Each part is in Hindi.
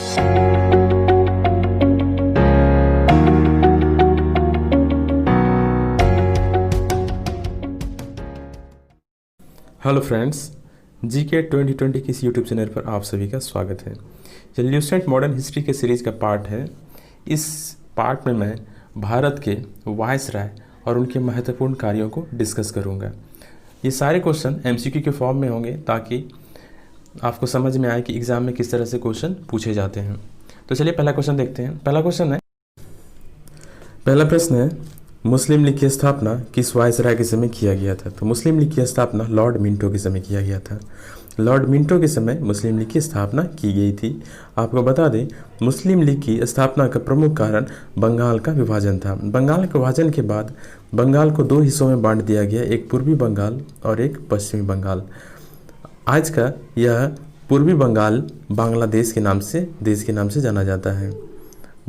हेलो फ्रेंड्स, जीके 2020 की इस यूट्यूब चैनल पर आप सभी का स्वागत है। ये ल्यूसेंट मॉडर्न हिस्ट्री के सीरीज़ का पार्ट है। इस पार्ट में मैं भारत के वायसराय और उनके महत्वपूर्ण कार्यों को डिस्कस करूंगा। ये सारे क्वेश्चन एमसीक्यू के फॉर्म में होंगे ताकि आपको समझ में आए कि एग्ज़ाम में किस तरह से क्वेश्चन पूछे जाते हैं। तो चलिए पहला क्वेश्चन देखते हैं। पहला प्रश्न है, मुस्लिम लीग की स्थापना किस वायसराय के समय किया गया था? तो मुस्लिम लीग की स्थापना लॉर्ड मिंटो के समय किया गया था। लॉर्ड मिंटो के समय मुस्लिम लीग की स्थापना की गई थी। आपको बता दें, मुस्लिम लीग की स्थापना का प्रमुख कारण बंगाल का विभाजन था। बंगाल के विभाजन के बाद बंगाल को दो हिस्सों में बांट दिया गया, एक पूर्वी बंगाल और एक पश्चिमी बंगाल। आज का यह पूर्वी बंगाल बांग्लादेश के नाम से जाना जाता है,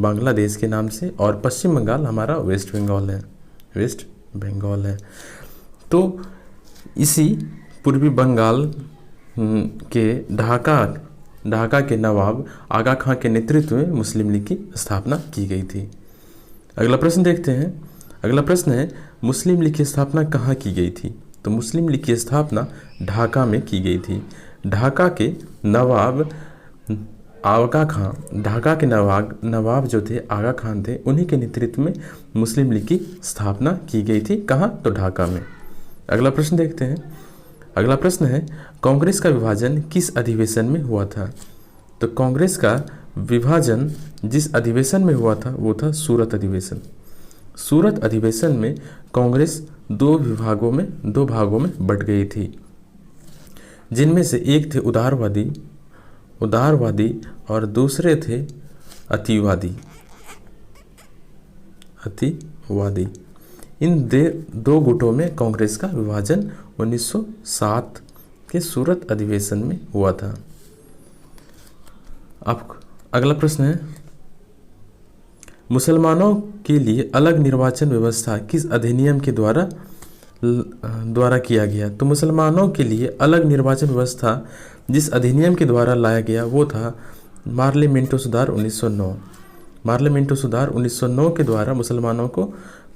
बांग्लादेश के नाम से, और पश्चिम बंगाल हमारा वेस्ट बंगाल है। तो इसी पूर्वी बंगाल के ढाका के नवाब आगा खां के नेतृत्व में मुस्लिम लीग की स्थापना की गई थी। अगला प्रश्न देखते हैं। अगला प्रश्न है, मुस्लिम लीग की स्थापना कहाँ की गई थी? तो मुस्लिम लीग की स्थापना ढाका में की गई थी। ढाका के नवाब आगा खां, ढाका के नवाब जो थे आगा खान थे, उन्हीं के नेतृत्व में मुस्लिम लीग की स्थापना की गई थी। कहाँ? तो ढाका में। अगला प्रश्न देखते हैं। अगला प्रश्न है, कांग्रेस का विभाजन किस अधिवेशन में हुआ था? तो कांग्रेस का विभाजन जिस अधिवेशन में हुआ था वो था सूरत अधिवेशन। सूरत अधिवेशन में कांग्रेस दो भागों में बट गई थी, जिनमें से एक थे उदारवादी और दूसरे थे अतिवादी। इन दो गुटों में कांग्रेस का विभाजन 1907 के सूरत अधिवेशन में हुआ था। अब अगला प्रश्न है, मुसलमानों के लिए अलग निर्वाचन व्यवस्था किस अधिनियम के द्वारा किया गया? तो मुसलमानों के लिए अलग निर्वाचन व्यवस्था जिस अधिनियम के द्वारा लाया गया वो था मार्ले मिंटो सुधार 1909। मार्ले मिंटो सुधार 1909 के द्वारा मुसलमानों को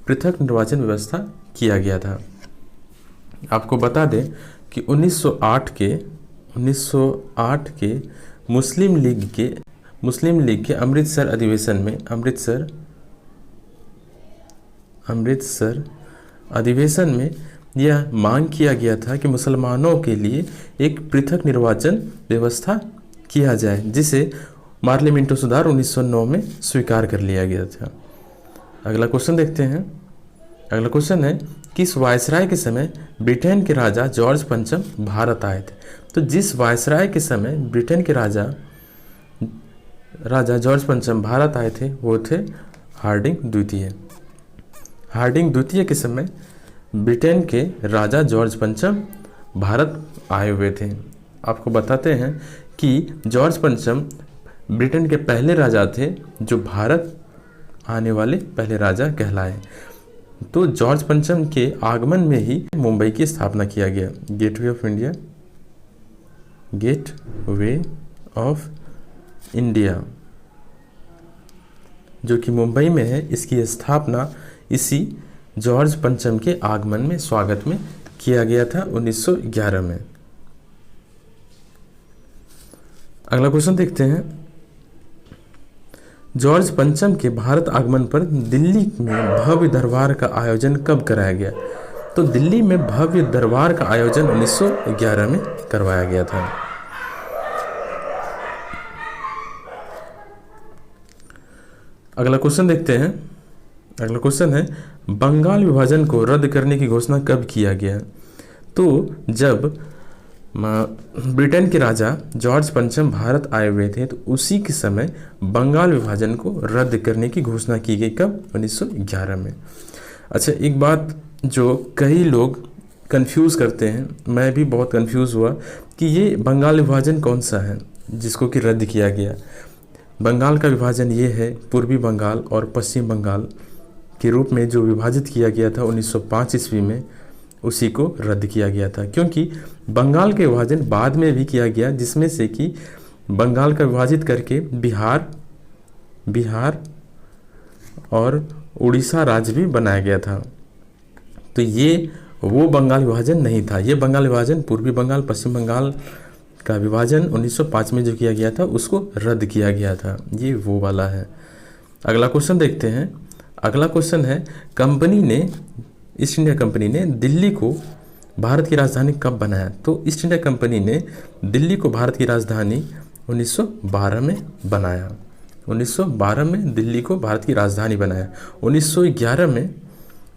पृथक निर्वाचन व्यवस्था किया गया था। आपको बता दें कि 1908 के मुस्लिम लीग के अमृतसर अधिवेशन में यह मांग किया गया था कि मुसलमानों के लिए एक पृथक निर्वाचन व्यवस्था किया जाए, जिसे मार्ले मिंटो सुधार 1909 में स्वीकार कर लिया गया था। अगला क्वेश्चन देखते हैं। अगला क्वेश्चन है, किस वायसराय के समय ब्रिटेन के राजा जॉर्ज पंचम भारत आए थे? तो जिस वायसराय के समय ब्रिटेन के राजा जॉर्ज पंचम भारत आए थे वो थे हार्डिंग द्वितीय के समय ब्रिटेन के राजा जॉर्ज पंचम भारत आए हुए थे। आपको बताते हैं कि जॉर्ज पंचम ब्रिटेन के पहले राजा थे जो भारत आने वाले पहले राजा कहलाए। तो जॉर्ज पंचम के आगमन में ही मुंबई की स्थापना किया गया। गेटवे ऑफ इंडिया जो कि मुंबई में है, इसकी स्थापना इसी जॉर्ज पंचम के आगमन में स्वागत में किया गया था 1911 में। अगला क्वेश्चन देखते हैं। जॉर्ज पंचम के भारत आगमन पर दिल्ली में भव्य दरबार का आयोजन कब कराया गया? तो दिल्ली में भव्य दरबार का आयोजन 1911 में करवाया गया था। अगला क्वेश्चन देखते हैं। अगला क्वेश्चन है, बंगाल विभाजन को रद्द करने की घोषणा कब किया गया? तो जब ब्रिटेन के राजा जॉर्ज पंचम भारत आए हुए थे तो उसी के समय बंगाल विभाजन को रद्द करने की घोषणा की गई। कब? 1911 में। अच्छा, एक बात जो कई लोग कंफ्यूज करते हैं, मैं भी बहुत कंफ्यूज हुआ कि ये बंगाल विभाजन कौन सा है जिसको कि रद्द किया गया। बंगाल का विभाजन ये है पूर्वी बंगाल और पश्चिम बंगाल के रूप में जो विभाजित किया गया था 1905 ईस्वी में, उसी को रद्द किया गया था। क्योंकि बंगाल के विभाजन बाद में भी किया गया, जिसमें से कि बंगाल का विभाजित करके बिहार और उड़ीसा राज्य भी बनाया गया था। तो ये वो बंगाल विभाजन नहीं था। ये बंगाल विभाजन, पूर्वी बंगाल पश्चिम बंगाल का विभाजन 1905 में जो किया गया था उसको रद्द किया गया था। ये वो वाला है। अगला क्वेश्चन देखते हैं। अगला क्वेश्चन है, कंपनी ने, ईस्ट इंडिया कंपनी ने दिल्ली को भारत की राजधानी कब बनाया? तो ईस्ट इंडिया कंपनी ने दिल्ली को भारत की राजधानी 1912 में बनाया। 1912 में दिल्ली को भारत की राजधानी बनाया। 1911 में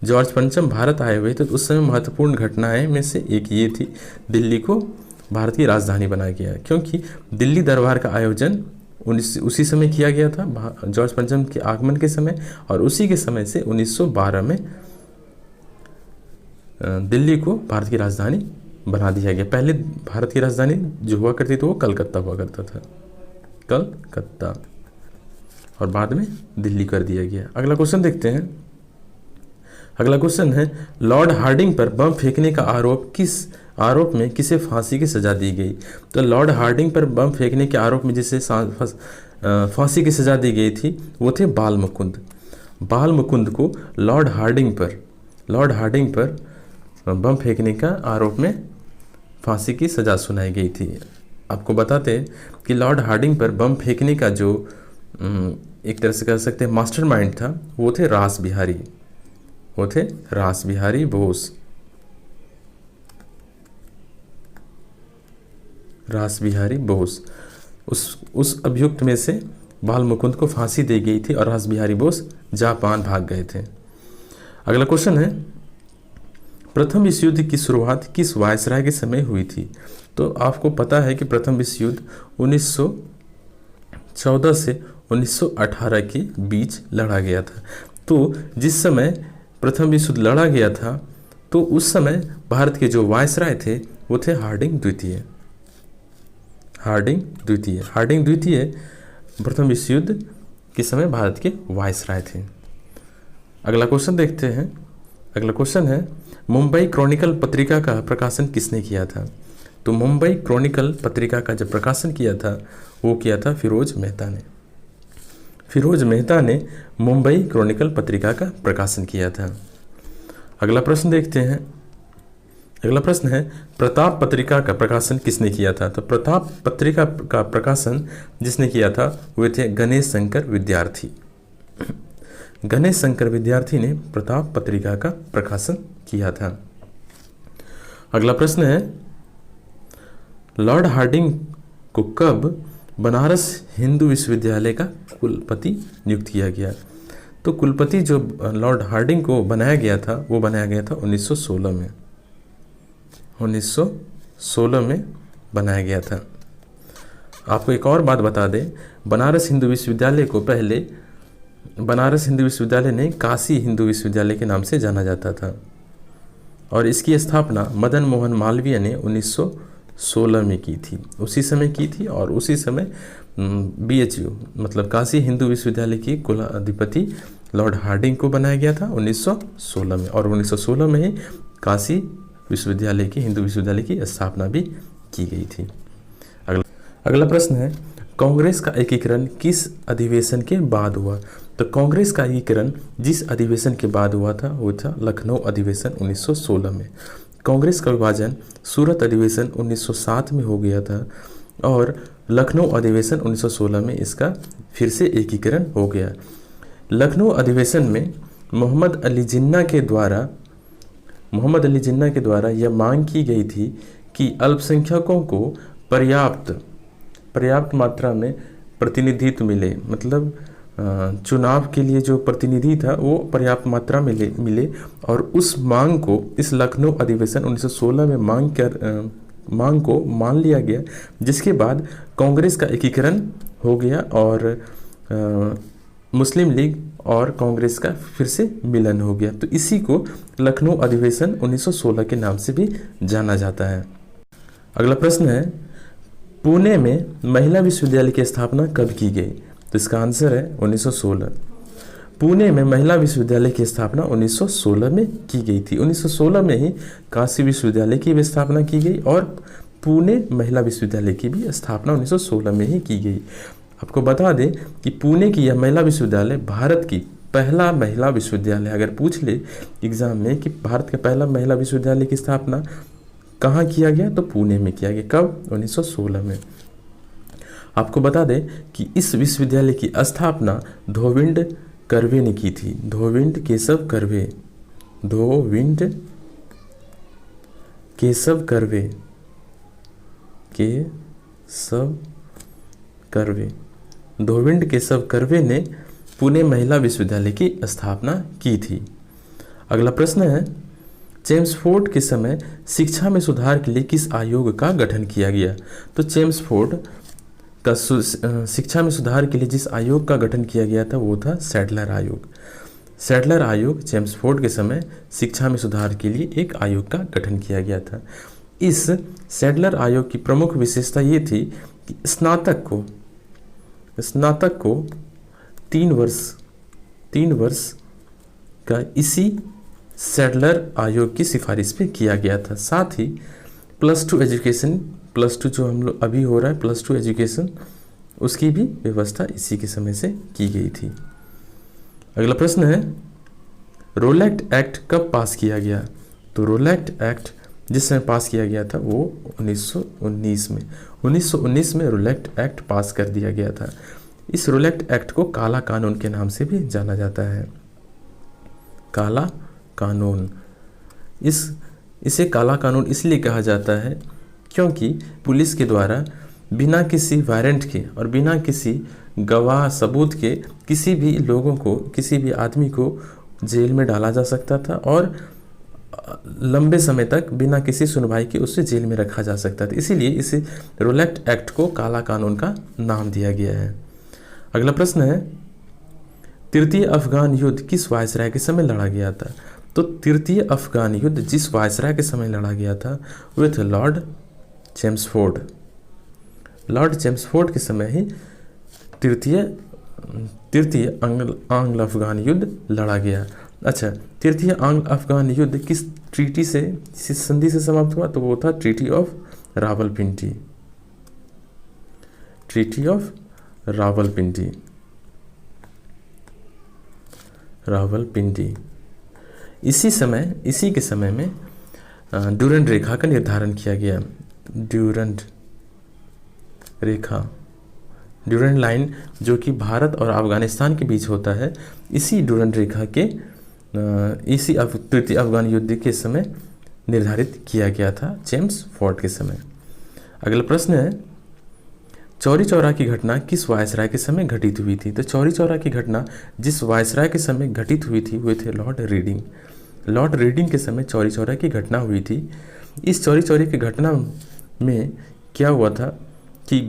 जॉर्ज पंचम भारत आए हुए थे, तो उस समय महत्वपूर्ण घटनाएं में से एक ये थी, दिल्ली को भारत की राजधानी बनाया गया, क्योंकि दिल्ली दरबार का आयोजन उसी समय किया गया था, जॉर्ज पंचम के आगमन के समय, और उसी के समय से 1912 में दिल्ली को भारत की राजधानी बना दिया गया। पहले भारत की राजधानी जो हुआ करती थी वो कलकत्ता हुआ करता था, कलकत्ता, और बाद में दिल्ली कर दिया गया। अगला क्वेश्चन देखते हैं। अगला क्वेश्चन है, लॉर्ड हार्डिंग पर बम फेंकने का आरोप में किसे फांसी की सजा दी गई? तो लॉर्ड हार्डिंग पर बम फेंकने के आरोप में जिसे फांसी की सजा दी गई थी वो थे बाल मुकुंद। बाल मुकुंद को लॉर्ड हार्डिंग पर बम फेंकने का आरोप में फांसी की सजा सुनाई गई थी। आपको बताते हैं कि लॉर्ड हार्डिंग पर बम फेंकने का जो एक तरह से कह सकते हैं मास्टरमाइंड था वो थे रास बिहारी बोस। रास बिहारी बोस, उस अभियुक्त में से बाल मुकुंद को फांसी दी गई थी और रास बिहारी बोस जापान भाग गए थे। अगला क्वेश्चन है, प्रथम विश्व युद्ध की शुरुआत किस वायसराय के समय हुई थी? तो आपको पता है कि प्रथम विश्व युद्ध 1914 से 1918 के बीच लड़ा गया था। तो जिस समय प्रथम विश्व युद्ध लड़ा गया था तो उस समय भारत के जो वायसराय थे वो थे हार्डिंग द्वितीय प्रथम विश्व युद्ध के समय भारत के वायसराय थे। अगला क्वेश्चन देखते हैं। अगला क्वेश्चन है, मुंबई क्रॉनिकल पत्रिका का प्रकाशन किसने किया था? तो मुंबई क्रॉनिकल पत्रिका का जब प्रकाशन किया था वो किया था फिरोज मेहता ने मुंबई क्रॉनिकल पत्रिका का प्रकाशन किया था। अगला प्रश्न देखते हैं। अगला प्रश्न है, प्रताप पत्रिका का प्रकाशन किसने किया था? तो प्रताप पत्रिका का प्रकाशन जिसने किया था वे थे गणेश शंकर विद्यार्थी ने प्रताप पत्रिका का प्रकाशन किया था। अगला प्रश्न है, लॉर्ड हार्डिंग को कब बनारस हिंदू विश्वविद्यालय का कुलपति नियुक्त किया गया? तो कुलपति जो लॉर्ड हार्डिंग को बनाया गया था वो बनाया गया था 1916 में बनाया गया था। आपको एक और बात बता दें, बनारस हिंदू विश्वविद्यालय को पहले बनारस हिंदू विश्वविद्यालय ने काशी हिंदू विश्वविद्यालय के नाम से जाना जाता था, और इसकी स्थापना मदन मोहन मालवीय ने 1916 में की थी, उसी समय की थी। और उसी समय BHU मतलब काशी हिंदू विश्वविद्यालय की कुलाधिपति लॉर्ड हार्डिंग को बनाया गया था 1916 में, और 1916 में ही काशी विश्वविद्यालय की हिंदू विश्वविद्यालय की स्थापना भी की गई थी। अगला प्रश्न है, कांग्रेस का एकीकरण किस अधिवेशन के बाद हुआ? तो कांग्रेस का एकीकरण जिस अधिवेशन के बाद हुआ था वो था लखनऊ अधिवेशन 1916 में। कांग्रेस का विभाजन सूरत अधिवेशन 1907 में हो गया था, और लखनऊ अधिवेशन 1916 में इसका फिर से एकीकरण हो गया। लखनऊ अधिवेशन में मोहम्मद अली जिन्ना के द्वारा यह मांग की गई थी कि अल्पसंख्यकों को पर्याप्त मात्रा में प्रतिनिधित्व मिले, मतलब चुनाव के लिए जो प्रतिनिधि था वो पर्याप्त मात्रा में मिले, और उस मांग को इस लखनऊ अधिवेशन 1916 में मांग को मान लिया गया, जिसके बाद कांग्रेस का एकीकरण हो गया और मुस्लिम लीग और कांग्रेस का फिर से मिलन हो गया। तो इसी को लखनऊ अधिवेशन 1916 के नाम से भी जाना जाता है। अगला प्रश्न है, पुणे में महिला विश्वविद्यालय की स्थापना कब की गई? तो इसका आंसर है 1916। पुणे में महिला विश्वविद्यालय की स्थापना 1916 में की गई थी। 1916 में ही काशी विश्वविद्यालय की भी स्थापना की गई, और पुणे महिला विश्वविद्यालय की भी स्थापना 1916 में ही की गई। आपको बता दें कि पुणे की यह महिला विश्वविद्यालय भारत की पहला महिला विश्वविद्यालय, अगर पूछ ले एग्जाम में कि भारत के पहला महिला विश्वविद्यालय की स्थापना कहाँ किया गया, तो पुणे में किया गया। कब? 1916 में। आपको बता दें कि इस विश्वविद्यालय की स्थापना धोबिंद कर्वे ने की थी। धोबिंद केशव कर्वे, धोबिंद केशव कर्वे, केशव कर्वे, धोबिंद केशव कर्वे ने पुणे महिला विश्वविद्यालय की स्थापना की थी। अगला प्रश्न है, चेम्सफोर्ड के समय शिक्षा में सुधार के लिए किस आयोग का गठन किया गया? तो चेम्सफोर्ड का शिक्षा में सुधार के लिए जिस आयोग का गठन किया गया था वो था सैडलर आयोग। सैडलर आयोग चेम्सफोर्ड के समय शिक्षा में सुधार के लिए एक आयोग का गठन किया गया था। इस सैडलर आयोग की प्रमुख विशेषता ये थी कि स्नातक को 3 वर्ष का इसी सैडलर आयोग की सिफारिश पे किया गया था। साथ ही +2 एजुकेशन, +2 जो हम लोग अभी हो रहा है +2 एजुकेशन, उसकी भी व्यवस्था इसी के समय से की गई थी। अगला प्रश्न है, रोलैक्ट एक्ट कब पास किया गया? तो रोलैक्ट एक्ट जिस समय पास किया गया था वो 1919 में रोलैक्ट एक्ट पास कर दिया गया था। इस रोलैक्ट एक्ट को काला कानून के नाम से भी जाना जाता है। काला कानून, इसे काला कानून इसलिए कहा जाता है क्योंकि पुलिस के द्वारा बिना किसी वारंट के और बिना किसी गवाह सबूत के किसी भी लोगों को, किसी भी आदमी को जेल में डाला जा सकता था और लंबे समय तक बिना किसी सुनवाई के उसे जेल में रखा जा सकता था। इसीलिए इस रोलैक्ट एक्ट को काला कानून का नाम दिया गया है। अगला प्रश्न है, तृतीय अफगान युद्ध किस वायसराय के समय लड़ा गया था? तो तृतीय अफगान युद्ध जिस वायसराय के समय लड़ा गया था वह थे लॉर्ड चेम्सफोर्ड। लॉर्ड चेम्सफोर्ड के समय ही तृतीय आंग्ल अफगान युद्ध लड़ा गया। अच्छा, तृतीय आंग्ल अफगान युद्ध किस ट्रीटी से, किस संधि से समाप्त हुआ? तो वो था treaty of Rawalpindi. Treaty of Rawalpindi, Rawalpindi. इसी के समय में ड्यूरेंट रेखा का निर्धारण किया गया। ड्यूरेंट रेखा, ड्यूरेंट लाइन जो कि भारत और अफगानिस्तान के बीच होता है, इसी ड्यूरेंट रेखा के इसी तृतीय अफगान युद्ध के समय निर्धारित किया गया था चेम्सफोर्ड के समय। अगला प्रश्न है, चौरी चौरा की घटना किस वायसराय के समय घटित हुई थी? तो चौरी चौरा की घटना जिस वायसराय के समय घटित हुई थी वे थे लॉर्ड रीडिंग। लॉर्ड रीडिंग के समय चौरी चौरा की घटना हुई थी। इस चौरी चौरा की घटना में क्या हुआ था कि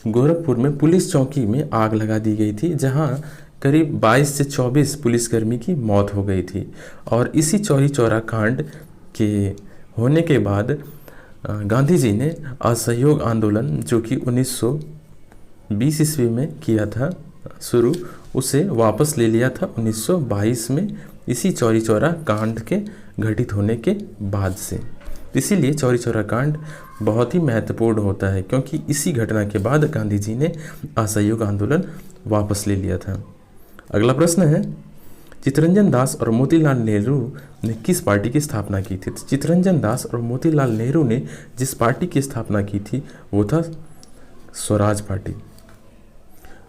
गोरखपुर में पुलिस चौकी में आग लगा दी गई थी, जहां करीब 22 से 24 पुलिसकर्मी की मौत हो गई थी। और इसी चौरी चौरा कांड के होने के बाद गांधी जी ने असहयोग आंदोलन जो कि 1920 ईस्वी में किया था शुरू, उसे वापस ले लिया था 1922 में, इसी चौरी चौरा कांड के घटित होने के बाद से। इसीलिए चौरी चौरा कांड बहुत ही महत्वपूर्ण होता है क्योंकि इसी घटना के बाद गांधी जी ने असहयोग आंदोलन वापस ले लिया था। अगला प्रश्न है, चित्तरंजन दास और मोतीलाल नेहरू ने किस पार्टी की स्थापना की थी? चित्तरंजन दास और मोतीलाल नेहरू ने जिस पार्टी की स्थापना की थी वो था स्वराज पार्टी।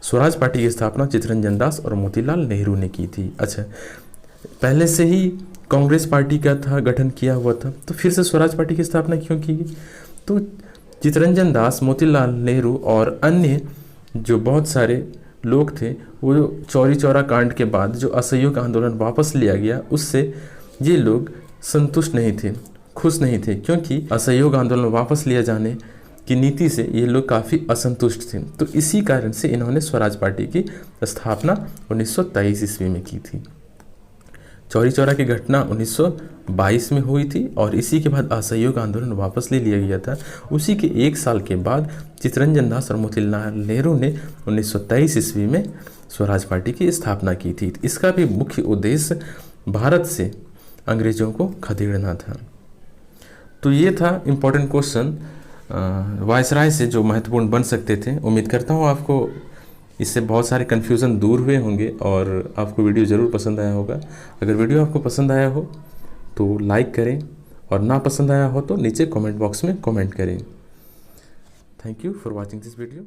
स्वराज पार्टी की स्थापना चित्तरंजन दास और मोतीलाल नेहरू ने की थी। अच्छा, पहले से ही कांग्रेस पार्टी का था, गठन किया हुआ था, तो फिर से स्वराज पार्टी की स्थापना क्यों की गई? तो चित्तरंजन दास, मोतीलाल नेहरू और अन्य जो बहुत सारे लोग थे, वो चौरी चौरा कांड के बाद जो असहयोग आंदोलन वापस लिया गया उससे ये लोग संतुष्ट नहीं थे, खुश नहीं थे, क्योंकि असहयोग आंदोलन वापस लिया जाने की नीति से ये लोग काफ़ी असंतुष्ट थे। तो इसी कारण से इन्होंने स्वराज पार्टी की स्थापना 1923 ईस्वी में की थी। चौरी चौरा की घटना 1922 में हुई थी और इसी के बाद असहयोग आंदोलन वापस ले लिया गया था। उसी के 1 साल के बाद चित्तरंजन दास और मोतीलाल नेहरू ने 1923 ईस्वी में स्वराज पार्टी की स्थापना की थी। इसका भी मुख्य उद्देश्य भारत से अंग्रेज़ों को खदेड़ना था। तो ये था इम्पोर्टेंट क्वेश्चन वायसराय से जो महत्वपूर्ण बन सकते थे। उम्मीद करता हूँ आपको इससे बहुत सारे कन्फ्यूज़न दूर हुए होंगे और आपको वीडियो ज़रूर पसंद आया होगा। अगर वीडियो आपको पसंद आया हो तो लाइक करें और ना पसंद आया हो तो नीचे कमेंट बॉक्स में कमेंट करें। Thank you for watching this video.